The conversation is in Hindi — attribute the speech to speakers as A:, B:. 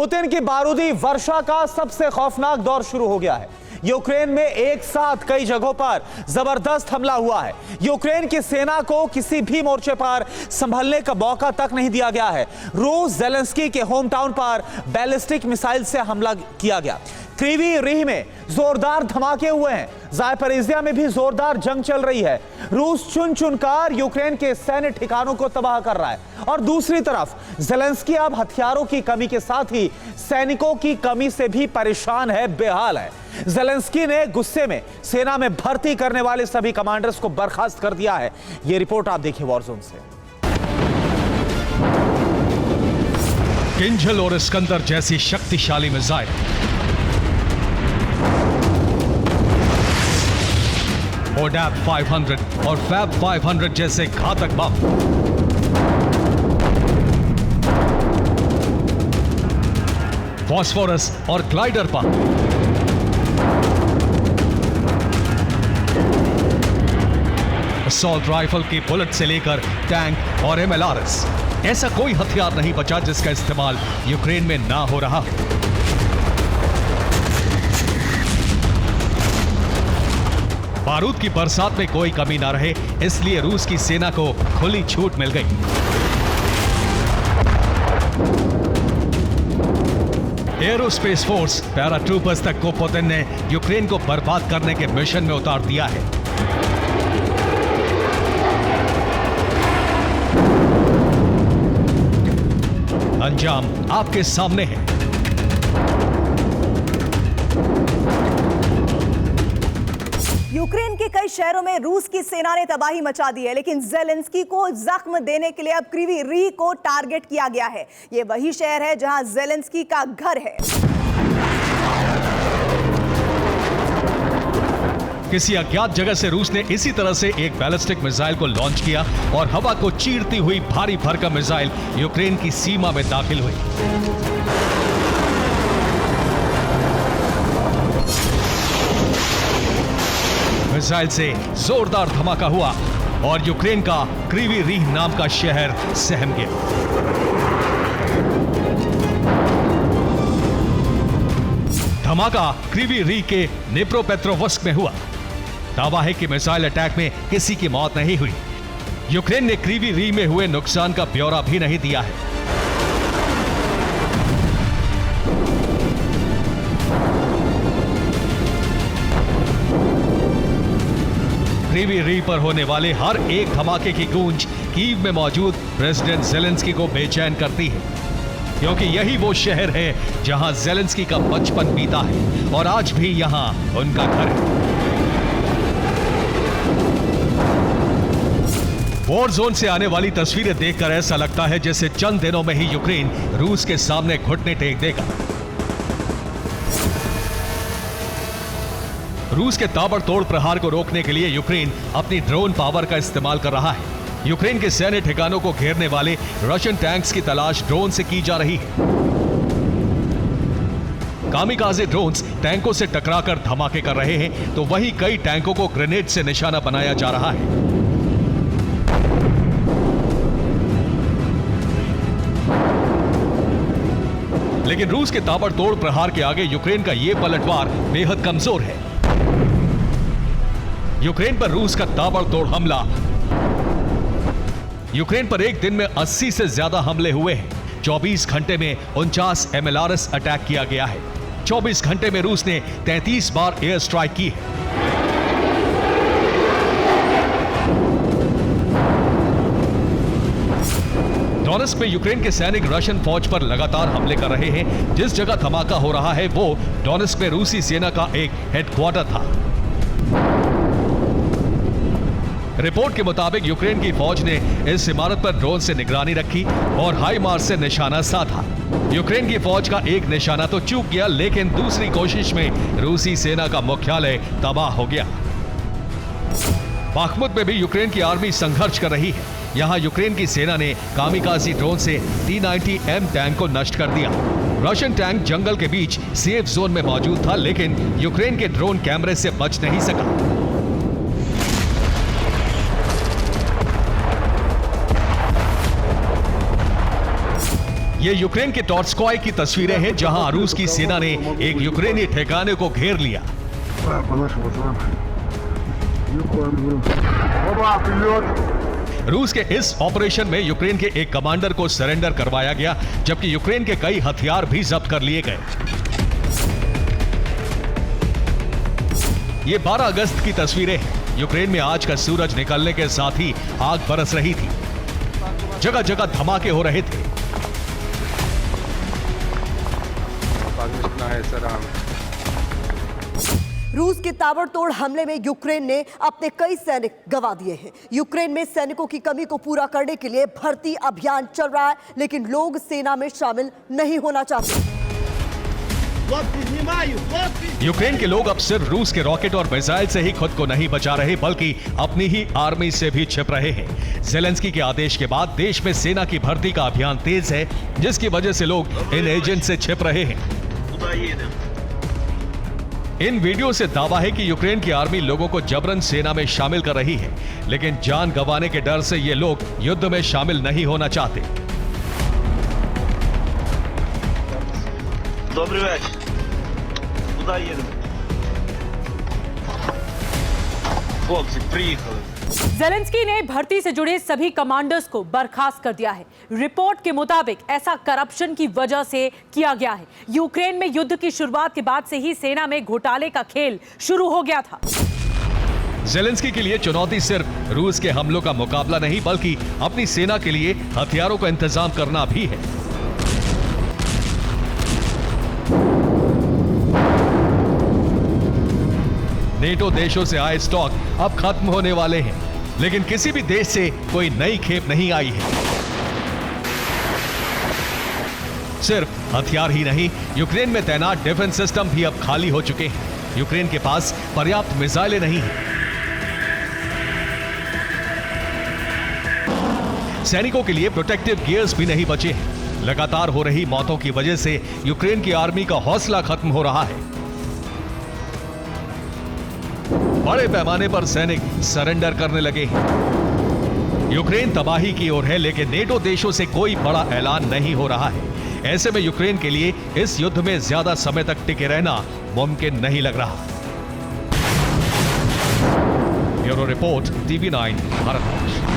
A: पुतिन की बारूदी वर्षा का सबसे खौफनाक दौर शुरू हो गया है। यूक्रेन में एक साथ कई जगहों पर जबरदस्त हमला हुआ है। यूक्रेन की सेना को किसी भी मोर्चे पर संभलने का मौका तक नहीं दिया गया है। रूस ज़ेलेंस्की के होम टाउन पर बैलिस्टिक मिसाइल से हमला किया गया। क्रीवी रीह में जोरदार धमाके हुए हैं। ज़ापोरिज़िया में भी जोरदार जंग चल रही है। रूस चुन चुनकर यूक्रेन के सैन्य ठिकानों को तबाह कर रहा है और दूसरी तरफ ज़ेलेंस्की अब हथियारों की कमी के साथ ही सैनिकों की कमी से भी परेशान है, बेहाल है। ज़ेलेंस्की ने गुस्से में सेना में भर्ती करने वाले सभी कमांडर्स को बर्खास्त कर दिया है। यह रिपोर्ट आप देखिए वॉरज़ोन से।
B: किंजल और इस्कंदर जैसी शक्तिशाली मिसाइल, ओडैप 500 और फैब 500 जैसे घातक बम, फॉस्फोरस और ग्लाइडर पंप, असॉल्ट राइफल की बुलेट से लेकर टैंक और MLRS, ऐसा कोई हथियार नहीं बचा जिसका इस्तेमाल यूक्रेन में ना हो रहा हो। बारूद की बरसात में कोई कमी ना रहे, इसलिए रूस की सेना को खुली छूट मिल गई। एरोस्पेस फोर्स पैराट्रूपर्स तक को पुतिन ने यूक्रेन को बर्बाद करने के मिशन में उतार दिया है। अंजाम आपके सामने है।
C: यूक्रेन के कई शहरों में रूस की सेना ने तबाही मचा दी है, लेकिन ज़ेलेंस्की को जख्म देने के लिए अब क्रीवी रीह को टारगेट किया गया है। यह वही शहर है जहां ज़ेलेंस्की का घर है।
B: किसी अज्ञात जगह से रूस ने इसी तरह से एक बैलिस्टिक मिसाइल को लॉन्च किया और हवा को चीरती हुई भारी भरकम मिसाइल यूक्रेन की सीमा में दाखिल हुई। मिसाइल से जोरदार धमाका हुआ और यूक्रेन का क्रीवी रीह नाम का शहर सहम गया। धमाका क्रीवी रीह के निप्रोपेट्रोवस्क में हुआ। दावा है कि मिसाइल अटैक में किसी की मौत नहीं हुई। यूक्रेन ने क्रीवी रीह में हुए नुकसान का ब्यौरा भी नहीं दिया है। क्रीवी रीह पर होने वाले हर एक धमाके की गूंज कीव में मौजूद प्रेसिडेंट ज़ेलेंस्की को बेचैन करती है, क्योंकि यही वो शहर है जहां ज़ेलेंस्की का बचपन बीता है और आज भी यहां उनका घर है। वॉर जोन से आने वाली तस्वीरें देखकर ऐसा लगता है जैसे चंद दिनों में ही यूक्रेन रूस के सामने घुटने टेक देगा। रूस के ताबड़तोड़ प्रहार को रोकने के लिए यूक्रेन अपनी ड्रोन पावर का इस्तेमाल कर रहा है। यूक्रेन के सैन्य ठिकानों को घेरने वाले रशियन टैंक्स की तलाश ड्रोन से की जा रही है। कामिकाज़े ड्रोन्स टैंकों से टकराकर धमाके कर रहे हैं, तो वहीं कई टैंकों को ग्रेनेड से निशाना बनाया जा रहा है। लेकिन रूस के ताबड़तोड़ प्रहार के आगे यूक्रेन का यह पलटवार बेहद कमजोर है। यूक्रेन पर रूस का ताबड़तोड़ हमला। यूक्रेन पर एक दिन में 80 से ज्यादा हमले हुए हैं। 24 घंटे में 49 MLRS अटैक किया गया है। 24 घंटे में रूस ने 33 बार एयर स्ट्राइक की है। डोनेत्स्क में यूक्रेन के सैनिक रशियन फौज पर लगातार हमले कर रहे हैं। जिस जगह धमाका हो रहा है वो डोनेत्स्क में रूसी सेना का एक हेडक्वार्टर था। रिपोर्ट के मुताबिक यूक्रेन की फौज ने इस इमारत पर ड्रोन से निगरानी रखी और हाई मार्च से निशाना साधा। यूक्रेन की फौज का एक निशाना तो चूक गया, लेकिन दूसरी कोशिश में रूसी सेना का मुख्यालय तबाह हो गया। बाखमुत में भी यूक्रेन की आर्मी संघर्ष कर रही है। यहां यूक्रेन की सेना ने कामिकाज़ी ड्रोन से T-90M टैंक को नष्ट कर दिया। रशियन टैंक जंगल के बीच सेफ जोन में मौजूद था, लेकिन यूक्रेन के ड्रोन कैमरे से बच नहीं सका। ये यूक्रेन के टॉर्स्कॉय की तस्वीरें हैं जहां रूस की सेना ने एक यूक्रेनी ठिकाने को घेर लिया। रूस के इस ऑपरेशन में यूक्रेन के एक कमांडर को सरेंडर करवाया गया, जबकि यूक्रेन के कई हथियार भी जब्त कर लिए गए। ये 12 अगस्त की तस्वीरें हैं। यूक्रेन में आज का सूरज निकलने के साथ ही आग बरस रही थी, जगह जगह धमाके हो रहे थे।
D: रूस के ताबड़तोड़ हमले में यूक्रेन ने अपने कई सैनिक गंवा दिए हैं। यूक्रेन में सैनिकों की कमी को पूरा करने के लिए भर्ती अभियान चल रहा है, लेकिन लोग सेना में शामिल नहीं होना चाहते।
B: यूक्रेन के लोग अब सिर्फ रूस के रॉकेट और मिसाइल से ही खुद को नहीं बचा रहे, बल्कि अपनी ही आर्मी से भी छिप रहे हैं। ज़ेलेंस्की के आदेश के बाद देश में सेना की भर्ती का अभियान तेज है, जिसकी वजह से लोग इन एजेंट से छिप रहे हैं। इन वीडियो से दावा है कि यूक्रेन की आर्मी लोगों को जबरन सेना में शामिल कर रही है, लेकिन जान गंवाने के डर से ये लोग युद्ध में शामिल नहीं होना चाहते।
E: Добрий вечір. Куди їдемо? Хлопці, приїхали.
F: ज़ेलेंस्की ने भर्ती से जुड़े सभी कमांडर्स को बर्खास्त कर दिया है। रिपोर्ट के मुताबिक ऐसा करप्शन की वजह से किया गया है। यूक्रेन में युद्ध की शुरुआत के बाद से ही सेना में घोटाले का खेल शुरू हो गया था।
B: ज़ेलेंस्की के लिए चुनौती सिर्फ रूस के हमलों का मुकाबला नहीं, बल्कि अपनी सेना के लिए हथियारों का इंतजाम करना भी है। नेटो देशों से आए स्टॉक अब खत्म होने वाले हैं, लेकिन किसी भी देश से कोई नई खेप नहीं आई है। सिर्फ हथियार ही नहीं, यूक्रेन में तैनात डिफेंस सिस्टम भी अब खाली हो चुके हैं। यूक्रेन के पास पर्याप्त मिसाइलें नहीं हैं। सैनिकों के लिए प्रोटेक्टिव गियर्स भी नहीं बचे हैं। लगातार हो रही मौतों की वजह से यूक्रेन की आर्मी का हौसला खत्म हो रहा है। बड़े पैमाने पर सैनिक सरेंडर करने लगे हैं। यूक्रेन तबाही की ओर है, लेकिन नेटो देशों से कोई बड़ा ऐलान नहीं हो रहा है। ऐसे में यूक्रेन के लिए इस युद्ध में ज्यादा समय तक टिके रहना मुमकिन नहीं लग रहा। Bureau report, TV9 Bharatvarsh.